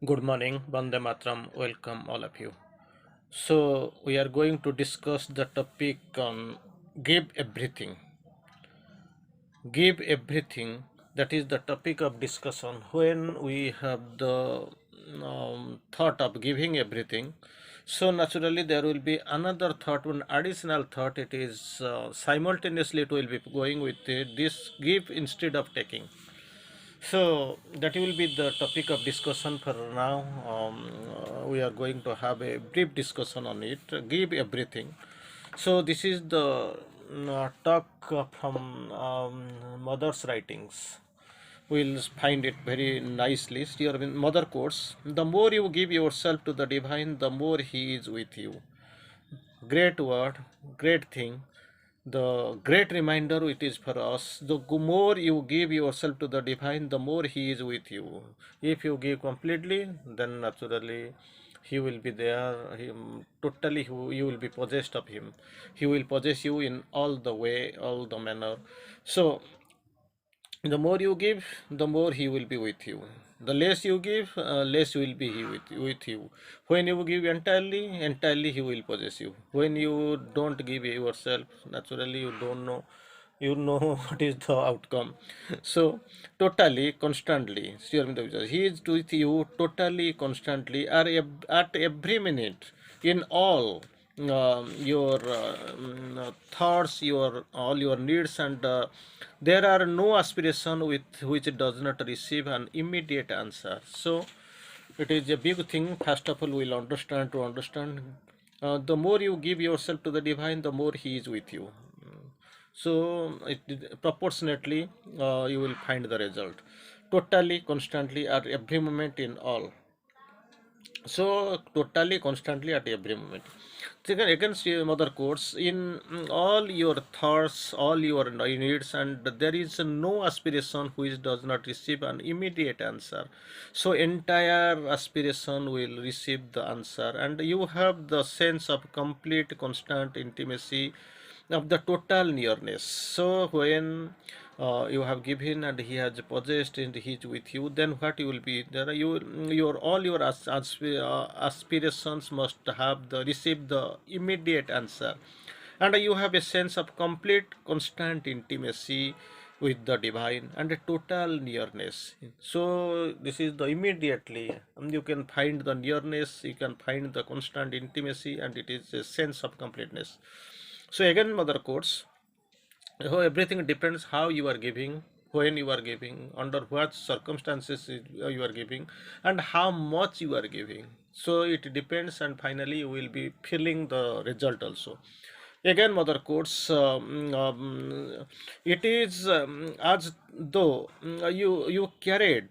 Good morning, Bande Matram. Welcome, all of you. So, we are going to discuss the topic on give everything. Give everything. That is the topic of discussion. When we have the thought of giving everything, so naturally there will be another thought, one additional thought. It is simultaneously it will be going with this give instead of taking. So that will be the topic of discussion for now. We are going to have a brief discussion on it. Give everything. So this is the talk from mother's writings. We'll find it very nicely. Here in mother quotes: "The more you give yourself to the divine, the more He is with you." Great word, great thing. The great reminder it is for us. The more you give yourself to the divine, the more He is with you. If you give completely, then naturally He will be there. Totally, you will be possessed of Him. He will possess you in all the way, all the manner. So the more you give, the more He will be with you. The less you give, less will be He with you. When you give entirely, entirely He will possess you. When you don't give yourself, naturally you don't know. You know what is the outcome. So totally, constantly, He is with you totally, constantly, at every minute, in all your thoughts, your all your needs, and there are no aspiration with which does not receive an immediate answer. So it is a big thing. First of all, we'll understand to understand. The more you give yourself to the divine, the more He is with you. So proportionately, you will find the result. Totally, constantly, at every moment, in all. So totally, constantly, at every moment. Second, against your mother quotes in all your thoughts, all your needs, and there is no aspiration which does not receive an immediate answer. So entire aspiration will receive the answer, and you have the sense of complete, constant intimacy of the total nearness. So when you have given and He has possessed and He is with you, then what you will be there? Your all your aspirations must have the receive the immediate answer, and you have a sense of complete, constant intimacy with the divine and a total nearness. So this is the immediately you can find the nearness, you can find the constant intimacy, and it is a sense of completeness. So again, mother quotes, so everything depends how you are giving, when you are giving, under what circumstances you are giving, and how much you are giving. So it depends, and finally you will be feeling the result also. Again, mother quotes, it is as though you carried,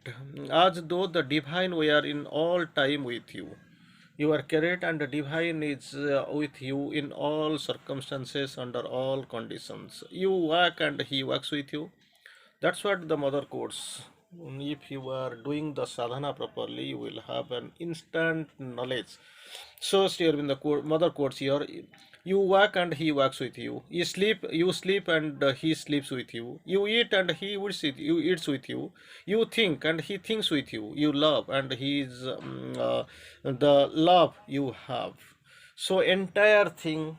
as though the divine were in all time with you. You are carried, and the divine is with you in all circumstances, under all conditions. You walk, and He walks with you. That's what the mother quotes. If you are doing the sadhana properly, you will have an instant knowledge. So, here in the mother quotes here, you walk and He walks with you. You sleep and He sleeps with you. You eat and He eats with you. You think and He thinks with you. You love and He is the love you have. So, entire thing,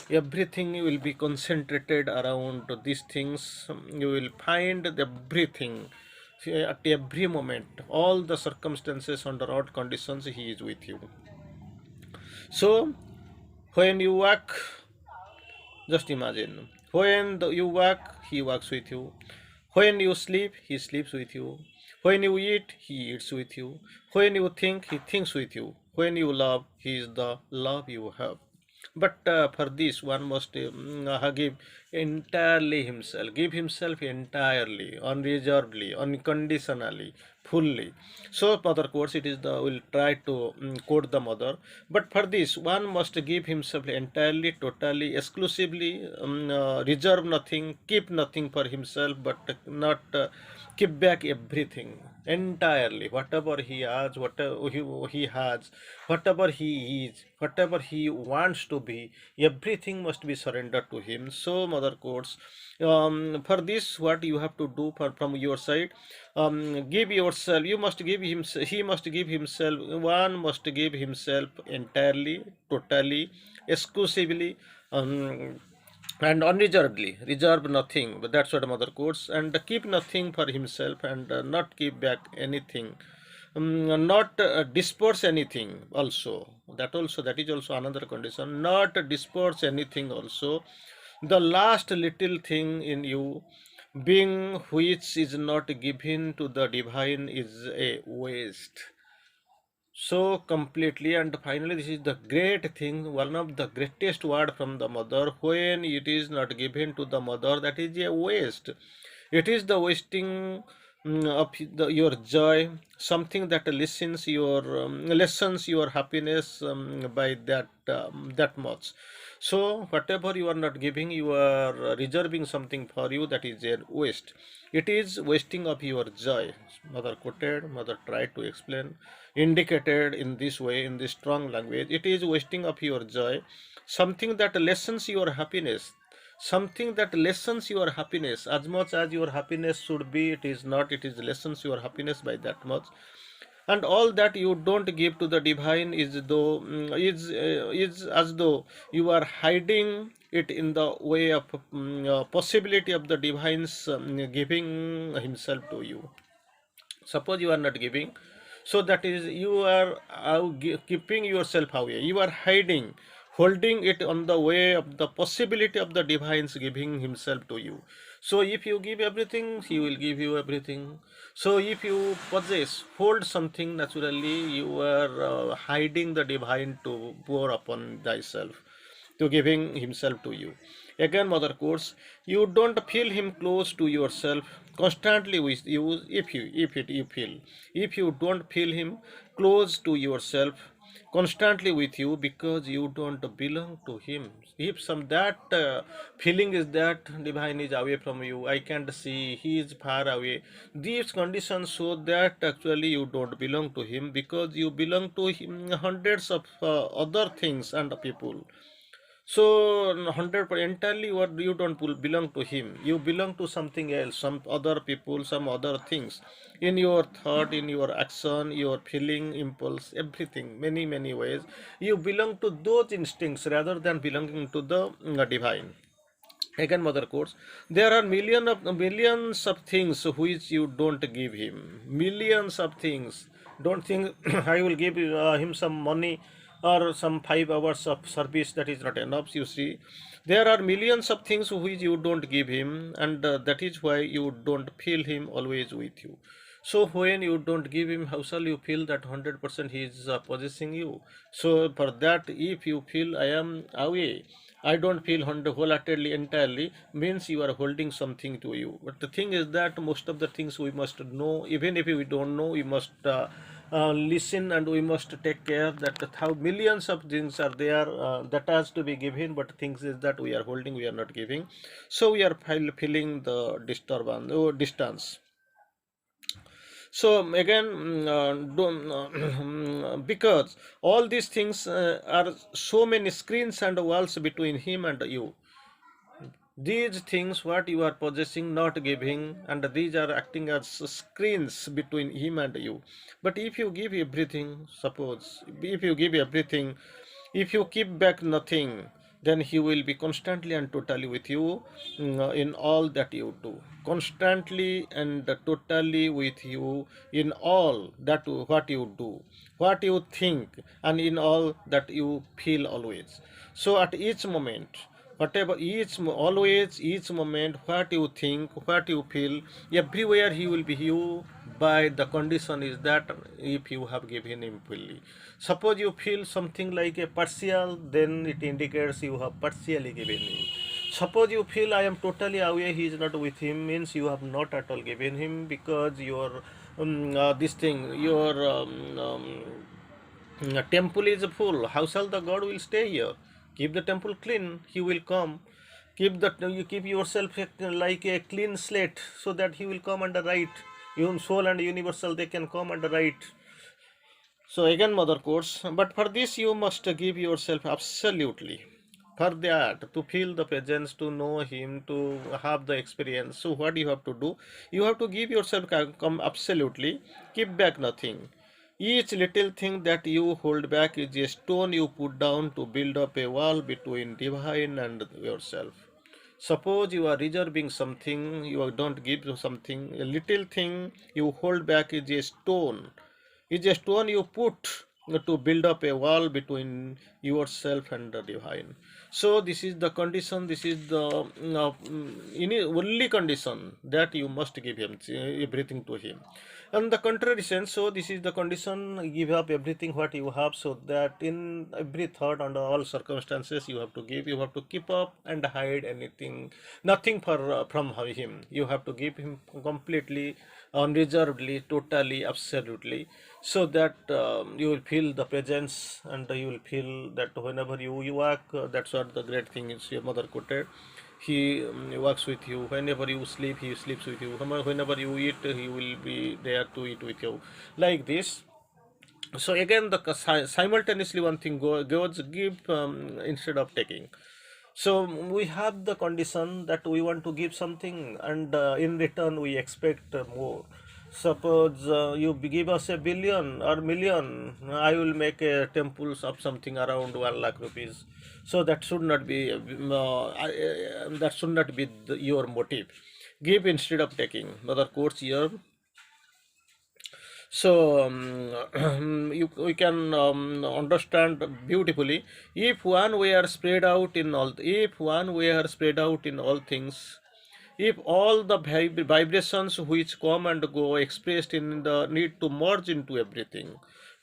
everything will be concentrated around these things. You will find everything at every moment, all the circumstances, under all conditions, He is with you. So when you walk, just imagine, when you walk, He walks with you. When you sleep, He sleeps with you. When you eat, He eats with you. When you think, He thinks with you. When you love, He is the love you have. But for this, one must give entirely himself, give himself entirely, unreservedly, unconditionally, fully. So, mother quotes, it is the will try to quote the mother. But for this, one must give himself entirely, totally, exclusively, reserve nothing, keep nothing for himself, but not keep back everything entirely, whatever he has, whatever he has, whatever he is, whatever he wants to be, everything must be surrendered to him. So mother courts, for this what you have to do from your side, give yourself, you must give him, he must give himself, one must give himself entirely, totally, exclusively, and unreservedly, reserve nothing, but that's what mother quotes, and keep nothing for himself, and not keep back anything, not disperse anything also, that is also another condition, not disperse anything also, the last little thing in you being which is not given to the divine is a waste, so completely. And finally, this is the great thing, one of the greatest word from the mother, when it is not given to the mother, that is a waste, it is the wasting of your joy, something that lessens your happiness by that much. So whatever you are not giving, you are reserving something for you, that is a waste, it is wasting of your joy. Mother quoted, mother tried to explain, indicated in this way, in this strong language, it is wasting of your joy, something that lessens your happiness, something that lessens your happiness as much as your happiness should be, it is not, it is lessens your happiness by that much. And all that you don't give to the divine is though is as though you are hiding it in the way of possibility of the divine's giving himself to you. Suppose you are not giving, so that is you are keeping yourself away, you are hiding, holding it on the way of the possibility of the divine's giving himself to you. So if you give everything, he will give you everything. So if you possess, hold something, naturally you are hiding the divine to pour upon thyself, to giving himself to you. Again, mother quotes, you don't feel him close to yourself constantly with you, you feel, if you don't feel him close to yourself constantly with you, because you don't belong to him. If some that feeling is that divine is away from you, I can't see, he is far away, these conditions show that actually you don't belong to him, because you belong to him, hundreds of other things and people. So 100% entirely what you don't belong to him, you belong to something else, some other people, some other things, in your thought, in your action, your feeling, impulse, everything, many ways you belong to those instincts rather than belonging to the divine. Again, mother quotes, there are millions of things which you don't give him, millions of things. Don't think I will give him some money or some 5 hours of service, that is not enough. You see, there are millions of things which you don't give him, and that is why you don't feel him always with you. So when you don't give him, how shall you feel that 100% he is possessing you? So for that, if you feel I am away, I don't feel wholeheartedly, entirely, means you are holding something to you. But the thing is that most of the things we must know, even if we don't know, we must listen, and we must take care that how millions of things are there that has to be given, but things is that we are holding, we are not giving. So we are feeling the disturbance or distance. So again, because all these things are so many screens and walls between him and you, these things what you are possessing, not giving, and these are acting as screens between him and you. But if you give everything, suppose if you give everything, if you keep back nothing, then he will be constantly and totally with you, in all that you do, constantly and totally with you in all that what you do, what you think, and in all that you feel always. So at each moment, whatever, always, each moment, what you think, what you feel, everywhere he will be you, by the condition is that if you have given him fully. Suppose you feel something like a partial, then it indicates you have partially given him. Suppose you feel I am totally away, he is not with him, means you have not at all given him, because your this thing, your temple is full. How shall the God will stay here? Keep the temple clean, he will come. You keep yourself like a clean slate, so that he will come under right. Even soul and universal, they can come under right. So again, mother course, but for this you must give yourself absolutely. For that, to feel the presence, to know him, to have the experience. So what you have to do? You have to give yourself come absolutely. Keep back nothing. Each little thing that you hold back is a stone you put down to build up a wall between divine and yourself. Suppose you are reserving something, you don't give something, a little thing you hold back is a stone you put to build up a wall between yourself and the divine. So this is the condition, this is the only condition, that you must give him everything to him. And the contrary sense, so this is the condition, give up everything what you have, so that in every thought, under all circumstances, you have to give, you have to keep up and hide anything, nothing from him. You have to give him completely, unreservedly, totally, absolutely, so that you will feel the presence, and you will feel that whenever you walk, that's what the great thing is, your mother quoted. He works with you. Whenever you sleep, he sleeps with you. Whenever you eat, he will be there to eat with you, like this. So again, the simultaneously one thing goes give instead of taking. So we have the condition that we want to give something, and in return we expect more. Suppose you give us a billion or million, I will make a temples of something around 1 lakh rupees. So that should not be that should not be your motive. Give instead of taking. Another course here. So we can understand beautifully, if one were spread out in all, if one were spread out in all things, if all the vibrations which come and go expressed in the need to merge into everything,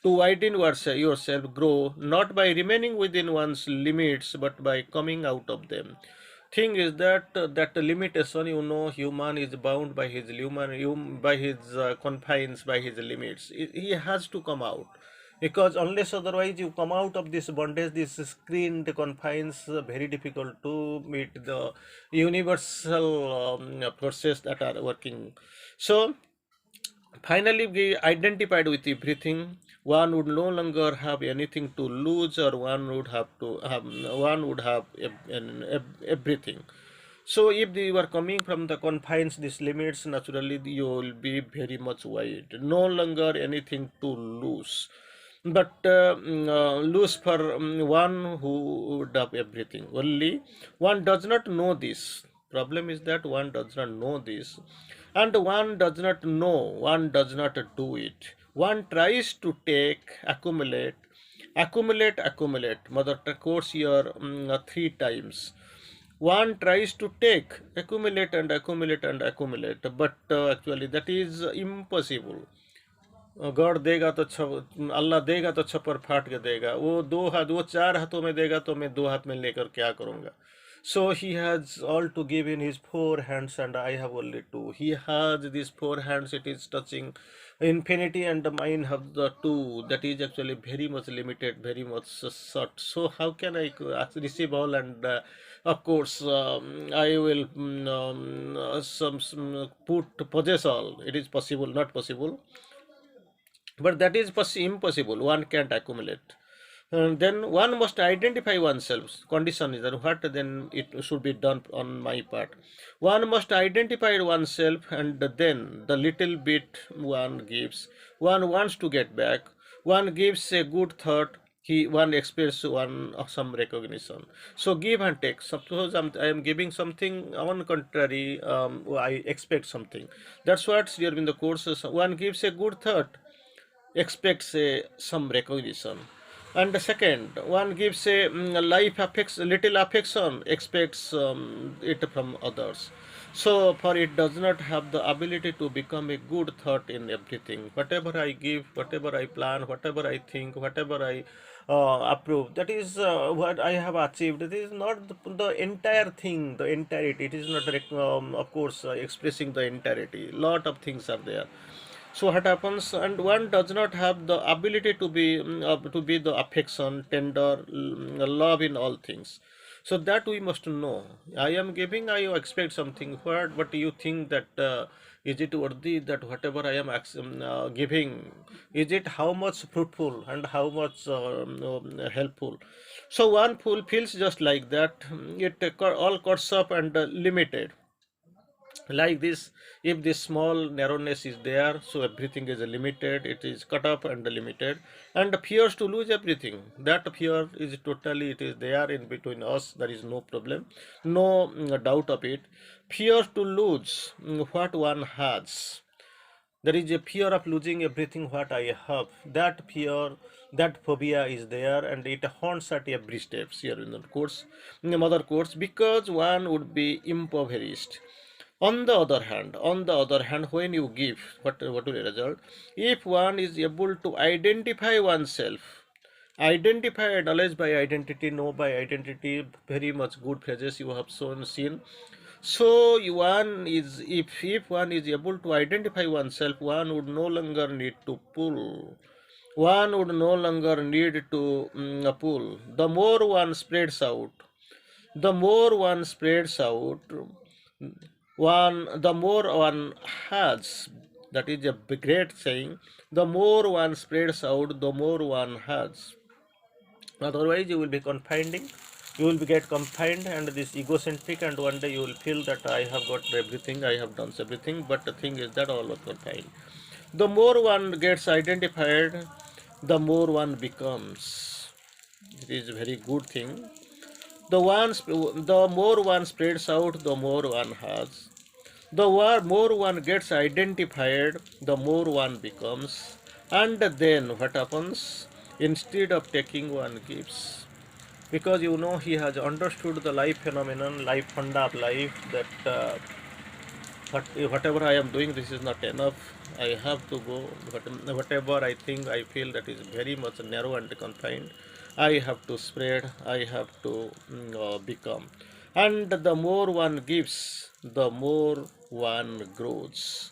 to widen yourself, grow not by remaining within one's limits but by coming out of them. Thing is that that limitation, human is bound by his by his confines, by his limits. He has to come out, because unless otherwise you come out of this bondage, this screen, the confines, very difficult to meet the universal process that are working. So finally, we identified with everything. One would no longer have anything to lose, or one would have everything. So, if you are coming from the confines, these limits, naturally you will be very much wide. No longer anything to lose, but lose for one who would have everything. Only one does not know this. Problem is that one does not know this, and one does not know, one does not do it. One tries to take, accumulate. Mother quotes here three times. One tries to take, accumulate, but actually that is impossible. God देगा तो अल्लाह देगा तो छप्पर फाट के देगा, वो चार हाथों में देगा तो मैं दो हाथ में लेकर क्या करूँगा. So he has all to give in his four hands, and I have only two. He has these four hands, it is touching infinity, and mine have the two. That is actually very much limited, very much short. So how can I receive all, and of course I will some put possess all. It is possible, not possible, but that is impossible. One can't accumulate. Then one must identify oneself. Condition is that what then it should be done on my part. One must identify oneself, and then the little bit one gives, one wants to get back. One gives a good thought. One expects some recognition. So give and take. Suppose I am giving something, on contrary, I expect something. That's what's here in the courses. One gives a good thought, expects some recognition, and the second one gives a life affects little affection, expects it from others. So for it does not have the ability to become a good thought in everything. Whatever I give, whatever I plan, whatever I think, whatever I approve, that is what I have achieved. It is not the entire thing, the entirety. It is not of course expressing the entirety. Lot of things are there. So what happens, and one does not have the ability to be the affection, tender, love in all things. So that we must know. I am giving, I expect something. What? But you think that is it worthy that whatever I am giving, is it how much fruitful and how much helpful? So one fool feels just like that. It all cuts up and limited like this. If this small narrowness is there, so everything is limited, it is cut up and limited, and fears to lose everything. That fear is totally, it is there in between us, there is no problem, no doubt of it. Fear to lose what one has. There is a fear of losing everything what I have. That fear, that phobia is there, and it haunts at every step here in the course, in the mother course, because one would be impoverished. On the other hand, when you give, what will the result? If one is able to identify oneself, identify, acknowledge by identity, know by identity, very much good phrases you have seen. So one is, if one is able to identify oneself, one would no longer need to pull. One would no longer need to pull. The more one spreads out, the more one spreads out, the more one has. That is a great saying. The more one spreads out, the more one has. Otherwise, you will be confining. You will be get confined and this egocentric, and one day you will feel that I have got everything, I have done everything. But the thing is that all was confined. The more one gets identified, the more one becomes. It is a very good thing. The more one spreads out, the more one has. More one gets identified, the more one becomes. And then what happens? Instead of taking, one gives. Because he has understood the life phenomenon, life funda of life, that whatever I am doing, this is not enough. I have to go. Whatever I think, I feel that is very much narrow and confined. I have to spread. I have to become. And the more one gives, the more one grows.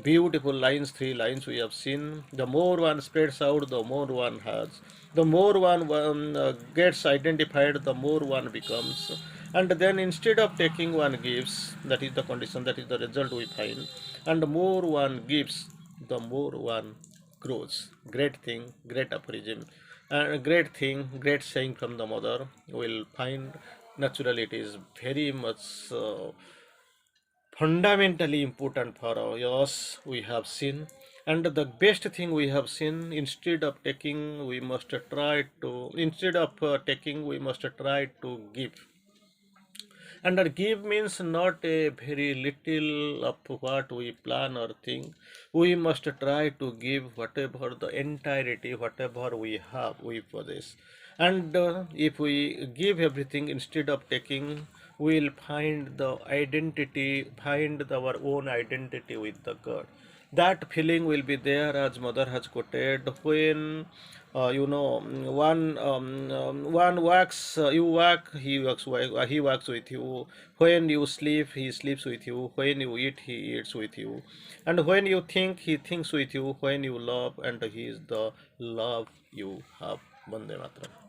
Beautiful lines, three lines we have seen. The more one spreads out, the more one has. The more one gets identified, the more one becomes. And then instead of taking, one gives. That is the condition, that is the result we find. And the more one gives, the more one grows. Great thing, great aphorism. And a great thing, great saying from the mother. We'll find naturally it is very much fundamentally important for us, we have seen. And the best thing we have seen, instead of taking, we must try to, instead of taking, we must try to give. And that give means not a very little of what we plan or think. We must try to give whatever the entirety, whatever we have, we possess. And if we give everything instead of taking, we'll find the identity, find our own identity with the God. That feeling will be there, as mother has quoted, when one works, you work, he works with you. When you sleep, he sleeps with you. When you eat, he eats with you. And when you think, he thinks with you. When you love, and he is the love you have. Bande Mataram.